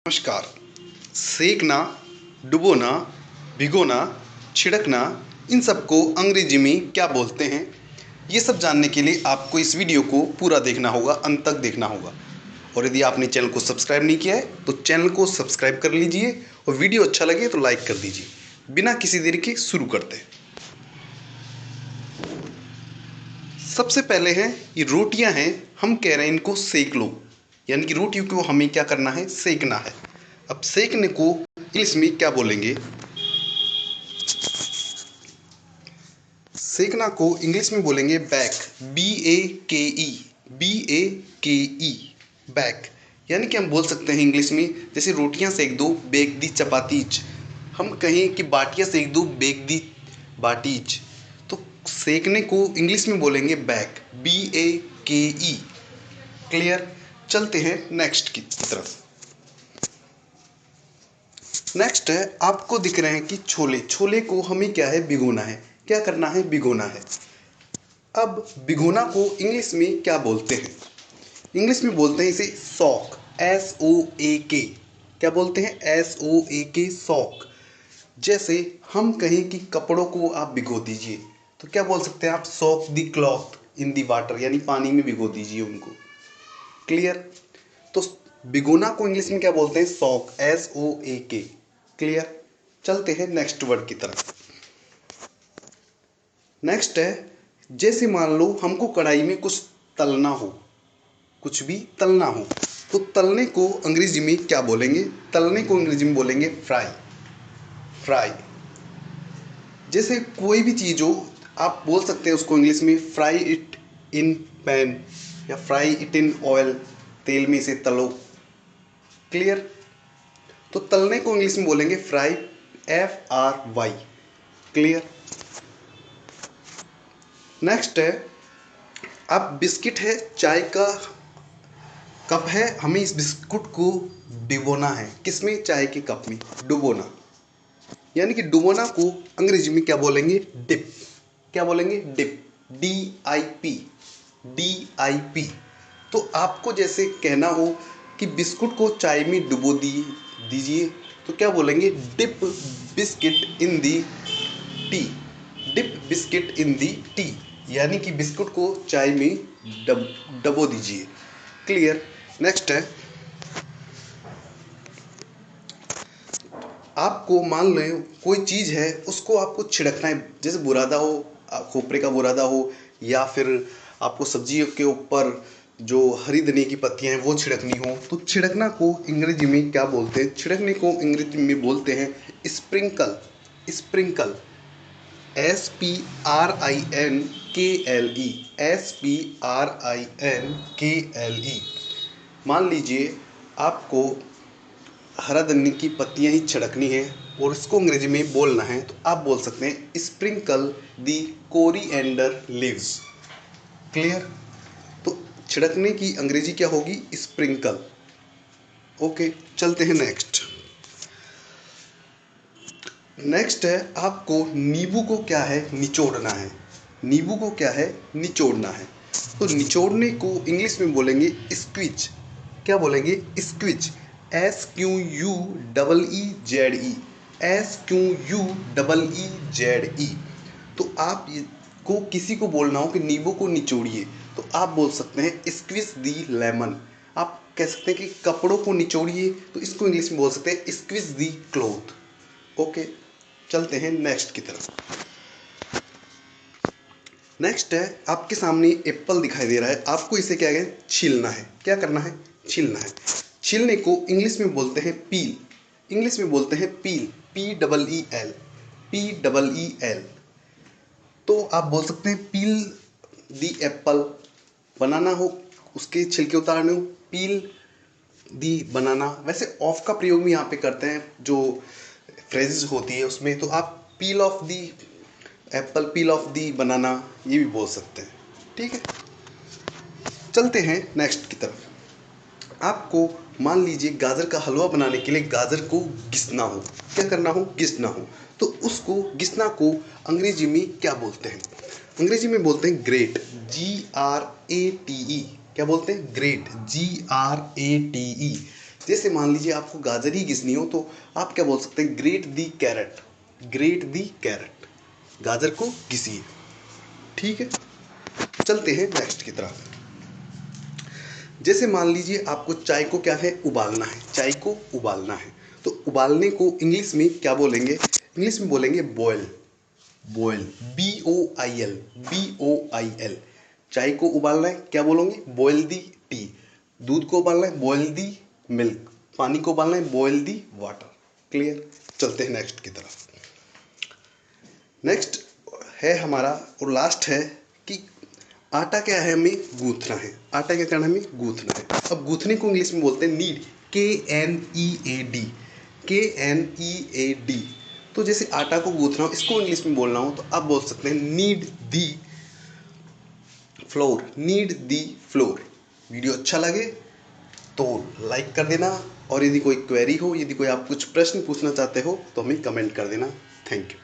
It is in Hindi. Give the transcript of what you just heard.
नमस्कार। सेकना, डुबोना, भिगोना, छिड़कना, इन सबको अंग्रेजी में क्या बोलते हैं? ये सब जानने के लिए आपको इस वीडियो को पूरा देखना होगा, अंत तक देखना होगा। और यदि आपने चैनल को सब्सक्राइब नहीं किया है तो चैनल को सब्सक्राइब कर लीजिए और वीडियो अच्छा लगे तो लाइक कर दीजिए। बिना किसी देरी के शुरू करते हैं। सबसे पहले है ये रोटियां हैं, हम कह रहे हैं इनको सेक लो, यानी कि रोटियों को हमें क्या करना है? सेकना है। अब सेकने को इंग्लिश में क्या बोलेंगे? सेकना को इंग्लिश में बोलेंगे बैक, BAKE, BAKE, बैक। यानी कि हम बोल सकते हैं इंग्लिश में, जैसे रोटियां सेक दो, बेक दी चपातीच। हम कहें कि बाटियां सेक दो, बेक दी बाटीच। तो सेकने को इंग्लिश में बोलेंगे बैक, BAKE। क्लियर? चलते हैं नेक्स्ट की तरफ। नेक्स्ट है, आपको दिख रहे हैं कि छोले। छोले को हमें क्या है? भिगोना है। क्या करना है? भिगोना है। अब भिगोना को इंग्लिश में क्या बोलते हैं? इंग्लिश में बोलते हैं इसे सॉक, SOAK। क्या बोलते हैं? SOAK, soak. जैसे हम कहें कि कपड़ों को आप भिगो दीजिए तो क्या बोल सकते हैं आप? Soak the cloth in the water, यानी पानी में भिगो दीजिए उनको। क्लियर? तो भिगोना को इंग्लिश में क्या बोलते हैं? Soak, SOAK। क्लियर? चलते हैं नेक्स्ट वर्ड की तरफ। नेक्स्ट है, जैसे मान लो हमको कढ़ाई में कुछ तलना हो, कुछ भी तलना हो, तो तलने को अंग्रेजी में क्या बोलेंगे? तलने को अंग्रेजी में बोलेंगे फ्राई, फ्राई। जैसे कोई भी चीज़ हो, आप बोल सकते हैं उसको इंग्लिश में फ्राई इट इन पैन, या फ्राई इट इन ऑयल, तेल में इसे तलो। क्लियर? तो तलने को इंग्लिश में बोलेंगे फ्राई, FRY। क्लियर? नेक्स्ट है, आप बिस्किट है, चाय का कप है, हमें इस बिस्कुट को डिबोना है। किसमें? चाय के कप में। डुबोना, यानी कि डुबोना को अंग्रेजी में क्या बोलेंगे? डिप। क्या बोलेंगे? Dip, DIP, DIP। तो आपको जैसे कहना हो कि बिस्कुट को चाय में डुबो दीजिए, तो क्या बोलेंगे? Dip biscuit in the tea, dip biscuit in the tea. यानी कि बिस्कुट को चाय में डबो दीजिए। क्लियर? नेक्स्ट है, आपको मान लें कोई चीज़ है, उसको आपको छिड़कना है। जैसे बुरादा हो, खोपरे का बुरादा हो, या फिर आपको सब्जी के ऊपर जो हरी धनिया की पत्तियां हैं वो छिड़कनी हो, तो छिड़कना को अंग्रेजी में क्या बोलते हैं? छिड़कने को अंग्रेजी में बोलते हैं स्प्रिंकल, स्प्रिंकल, SPRINKLE, SPRINKLE। मान लीजिए आपको हरा धनिया की पत्तियां ही छिड़कनी है और इसको अंग्रेजी में बोलना है, तो आप बोल सकते हैं स्प्रिंकल दी कोरिएंडर लीव्स। क्लियर? तो छिड़कने की अंग्रेजी क्या होगी? स्प्रिंकल। ओके, चलते हैं नेक्स्ट। नेक्स्ट है, आपको नींबू को क्या है? निचोड़ना है। नींबू को क्या है? निचोड़ना है। तो निचोड़ने को इंग्लिश में बोलेंगे स्क्विज। क्या बोलेंगे? Squeeze, SQUEEZE, SQUEEZE। तो आप को किसी को बोलना हो कि नींबू को निचोड़िए, तो आप बोल सकते हैं स्क्विज दी लेमन। आप कह सकते हैं कि कपड़ों को निचोड़िए, तो इसको इंग्लिश में बोल सकते हैं स्क्विज दी क्लॉथ। ओके, चलते हैं नेक्स्ट की तरफ। नेक्स्ट है, आपके सामने एप्पल दिखाई दे रहा है, आपको इसे क्या है? छीलना है। क्या करना है? छीलना है। छीलने को इंग्लिश में बोलते हैं पील। इंग्लिश में बोलते हैं पील, PEEL, PEEL। तो आप बोल सकते हैं पील दी एप्पल। बनाना हो, उसके छिलके उतारने हो, पील दी बनाना। वैसे ऑफ का प्रयोग भी यहाँ पे करते हैं, जो फ्रेजेस होती है उसमें, तो आप peel off the apple, peel off the banana, ये भी बोल सकते हैं। ठीक है, चलते हैं नेक्स्ट की तरफ। आपको मान लीजिए गाजर का हलवा बनाने के लिए गाजर को घिसना हो। क्या करना हो? घिसना हो। तो उसको घिसना को अंग्रेजी में क्या बोलते हैं? अंग्रेजी में बोलते हैं ग्रेट, GRATE। क्या बोलते हैं? Great, GRATE। जैसे मान लीजिए आपको गाजर ही घिसनी हो तो आप क्या बोल सकते हैं, ग्रेट दी कैरेट, ग्रेट दी कैरेट, गाजर को घिसिए। ठीक है, चलते हैं नेक्स्ट की तरफ। जैसे मान लीजिए आपको चाय को क्या है, उबालना है, चाय को उबालना है, तो उबालने को इंग्लिश में क्या बोलेंगे, इंग्लिश में बोलेंगे बॉयल, बॉयल, BOIL, BOIL। चाय को उबालना है, क्या बोलोगे, बॉयल दी टी। दूध को उबालना है, बॉयल दी मिल्क। पानी को उबालना है, बॉयल दी वाटर। क्लियर, चलते हैं नेक्स्ट की तरफ। नेक्स्ट है हमारा और लास्ट है कि आटा क्या है, हमें गूंथना है। आटा क्या करना है, हमें गूंथना है। अब गूंथने को इंग्लिश में बोलते हैं नीड, KNEAD, KNEAD। तो जैसे आटा को गूंथना हो, इसको इंग्लिश में बोलना हो तो आप बोल सकते हैं need the floor, need the floor. Video अच्छा लगे तो लाइक कर देना, और यदि कोई क्वेरी हो, यदि कोई आप कुछ प्रश्न पूछना चाहते हो तो हमें कमेंट कर देना। Thank you.